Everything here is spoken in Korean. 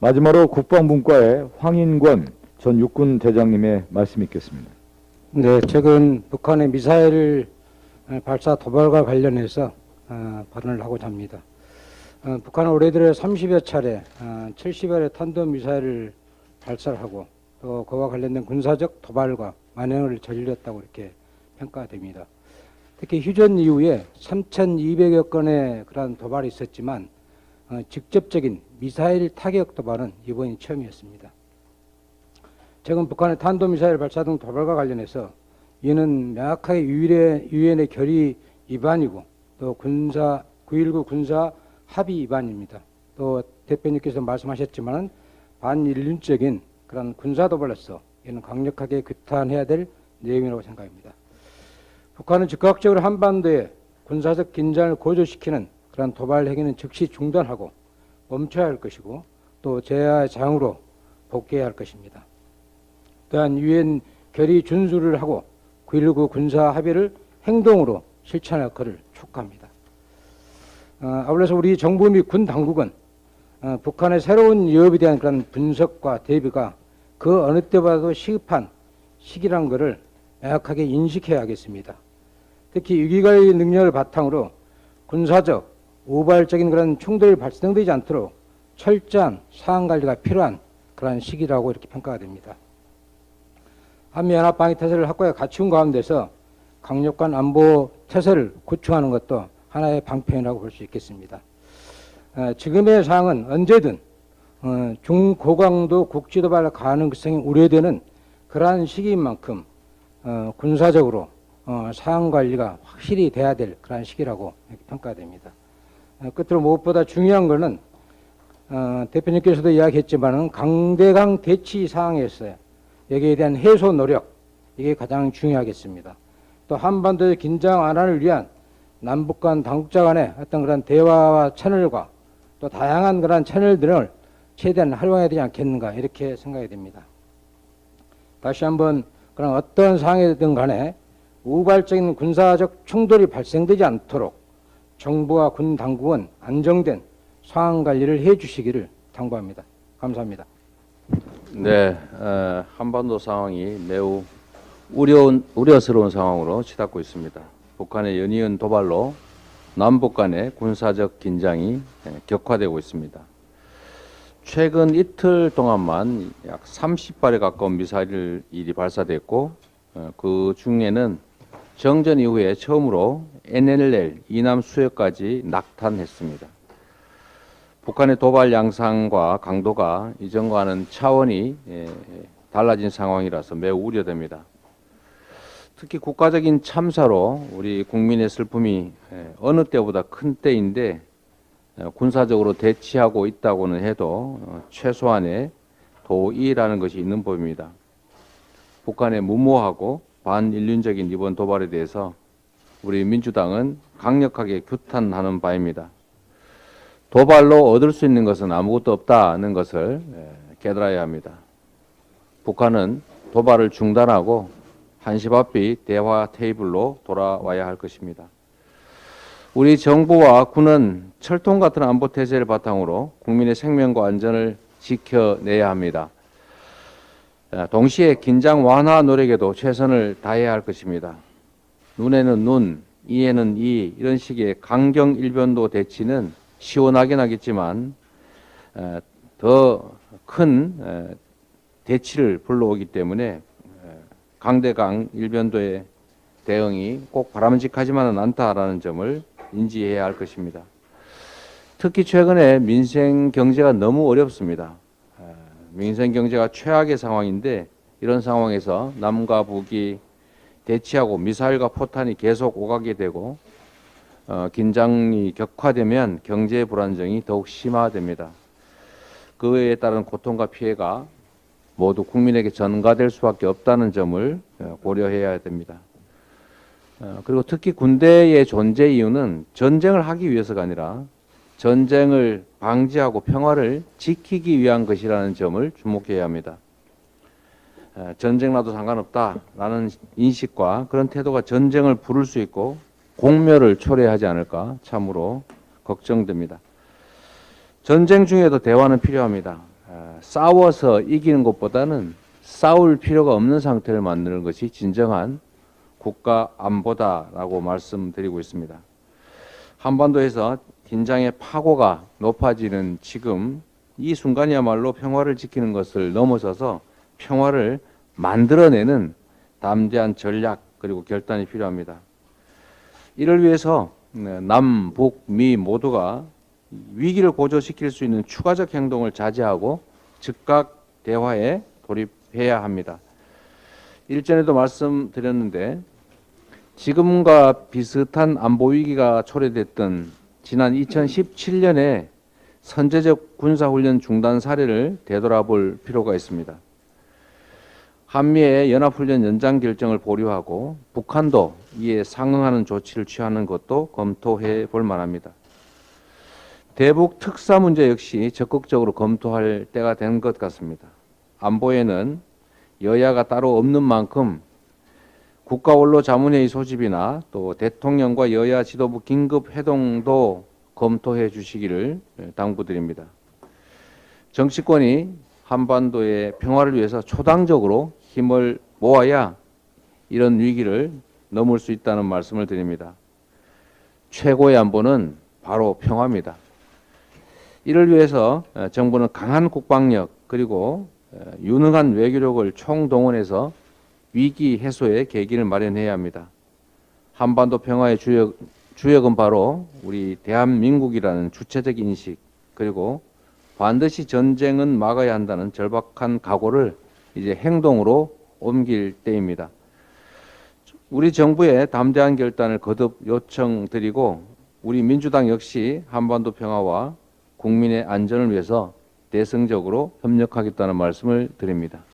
마지막으로 국방분과의 황인권 전 육군 대장님의 말씀 있겠습니다. 네, 최근 북한의 미사일 발사 도발과 관련해서 발언을 하고자 합니다. 북한은 올해 들어 30여 차례 70여의 탄도미사일을 발사를 하고 또 그와 관련된 군사적 도발과 만행을 저질렀다고 이렇게 평가됩니다. 특히 휴전 이후에 3,200여 건의 그러한 도발이 있었지만 직접적인 미사일 타격 도발은 이번이 처음이었습니다. 최근 북한의 탄도미사일 발사 등 도발과 관련해서 이는 명확하게 유엔의 결의 위반이고 또 9.19 군사 합의 위반입니다. 또 대표님께서 말씀하셨지만 반인륜적인 그런 군사 도발로서 이는 강력하게 규탄해야 될 내용이라고 생각합니다. 북한은 즉각적으로 한반도에 군사적 긴장을 고조시키는 그런 도발 행위는 즉시 중단하고 멈춰야 할 것이고 또 제야의 장으로 복귀해야 할 것입니다. 또한 유엔 결의 준수를 하고 9.19 군사 합의를 행동으로 실천할 것을 촉구합니다. 아울러서 우리 정부 및 군 당국은 북한의 새로운 위협에 대한 그런 분석과 대비가 그 어느 때보다도 시급한 시기란 것을 명확하게 인식해야 하겠습니다. 특히 위기관리 능력을 바탕으로 군사적, 우발적인 그런 충돌이 발생되지 않도록 철저한 상황관리가 필요한 그런 시기라고 이렇게 평가가 됩니다. 한미연합방위태세를 확고하게 갖춘 가운데서 강력한 안보 태세를 구축하는 것도 하나의 방편이라고 볼 수 있겠습니다. 지금의 상황은 언제든 중고강도 국지도발 가능성이 우려되는 그러한 시기인 만큼 군사적으로 상황관리가 확실히 돼야 될 그러한 시기라고 평가됩니다. 끝으로 무엇보다 중요한 것은 대표님께서도 이야기했지만 강대강 대치 상황에서 여기에 대한 해소 노력, 이게 가장 중요하겠습니다. 또 한반도의 긴장 완화를 위한 남북 간 당국자 간의 어떤 그런 대화와 채널과 또 다양한 그런 채널들을 최대한 활용해야 되지 않겠는가 이렇게 생각이 됩니다. 다시 한번 그런 어떤 상황이든 간에 우발적인 군사적 충돌이 발생되지 않도록 정부와 군 당국은 안정된 상황 관리를 해 주시기를 당부합니다. 감사합니다. 네, 한반도 상황이 매우 우려스러운 상황으로 치닫고 있습니다. 북한의 연이은 도발로 남북 간의 군사적 긴장이 격화되고 있습니다. 최근 이틀 동안만 약 30발에 가까운 미사일이 발사됐고 그 중에는 정전 이후에 처음으로 NLL 이남 수역까지 낙탄했습니다. 북한의 도발 양상과 강도가 이전과는 차원이 달라진 상황이라서 매우 우려됩니다. 특히 국가적인 참사로 우리 국민의 슬픔이 어느 때보다 큰 때인데 군사적으로 대치하고 있다고는 해도 최소한의 도의라는 것이 있는 법입니다. 북한의 무모하고 반인륜적인 이번 도발에 대해서 우리 민주당은 강력하게 규탄하는 바입니다. 도발로 얻을 수 있는 것은 아무것도 없다는 것을 깨달아야 합니다. 북한은 도발을 중단하고 한시바삐 대화 테이블로 돌아와야 할 것입니다. 우리 정부와 군은 철통 같은 안보 태세를 바탕으로 국민의 생명과 안전을 지켜내야 합니다. 동시에 긴장 완화 노력에도 최선을 다해야 할 것입니다. 눈에는 눈, 이에는 이 이런 식의 강경 일변도 대치는 시원하긴 하겠지만 더 큰 대치를 불러오기 때문에 강대강 일변도의 대응이 꼭 바람직하지만은 않다라는 점을 인지해야 할 것입니다. 특히 최근에 민생 경제가 너무 어렵습니다. 민생 경제가 최악의 상황인데 이런 상황에서 남과 북이 대치하고 미사일과 포탄이 계속 오가게 되고 긴장이 격화되면 경제 불안정이 더욱 심화됩니다. 그에 따른 고통과 피해가 모두 국민에게 전가될 수밖에 없다는 점을 고려해야 됩니다. 그리고 특히 군대의 존재 이유는 전쟁을 하기 위해서가 아니라 전쟁을 방지하고 평화를 지키기 위한 것이라는 점을 주목해야 합니다. 전쟁 나도 상관없다라는 인식과 그런 태도가 전쟁을 부를 수 있고 공멸을 초래하지 않을까 참으로 걱정됩니다. 전쟁 중에도 대화는 필요합니다. 싸워서 이기는 것보다는 싸울 필요가 없는 상태를 만드는 것이 진정한 국가 안보다라고 말씀드리고 있습니다. 한반도에서 긴장의 파고가 높아지는 지금 이 순간이야말로 평화를 지키는 것을 넘어서서 평화를 만들어내는 담대한 전략 그리고 결단이 필요합니다. 이를 위해서 남, 북, 미 모두가 위기를 고조시킬 수 있는 추가적 행동을 자제하고 즉각 대화에 돌입해야 합니다. 일전에도 말씀드렸는데 지금과 비슷한 안보 위기가 초래됐던 지난 2017년에 선제적 군사훈련 중단 사례를 되돌아볼 필요가 있습니다. 한미의 연합훈련 연장 결정을 보류하고 북한도 이에 상응하는 조치를 취하는 것도 검토해 볼 만합니다. 대북 특사 문제 역시 적극적으로 검토할 때가 된 것 같습니다. 안보에는 여야가 따로 없는 만큼 국가원로 자문회의 소집이나 또 대통령과 여야 지도부 긴급 회동도 검토해 주시기를 당부드립니다. 정치권이 한반도의 평화를 위해서 초당적으로 힘을 모아야 이런 위기를 넘을 수 있다는 말씀을 드립니다. 최고의 안보는 바로 평화입니다. 이를 위해서 정부는 강한 국방력 그리고 유능한 외교력을 총동원해서 위기 해소의 계기를 마련해야 합니다. 한반도 평화의 주역은 바로 우리 대한민국이라는 주체적 인식 그리고 반드시 전쟁은 막아야 한다는 절박한 각오를 이제 행동으로 옮길 때입니다. 우리 정부의 담대한 결단을 거듭 요청드리고 우리 민주당 역시 한반도 평화와 국민의 안전을 위해서 대승적으로 협력하겠다는 말씀을 드립니다.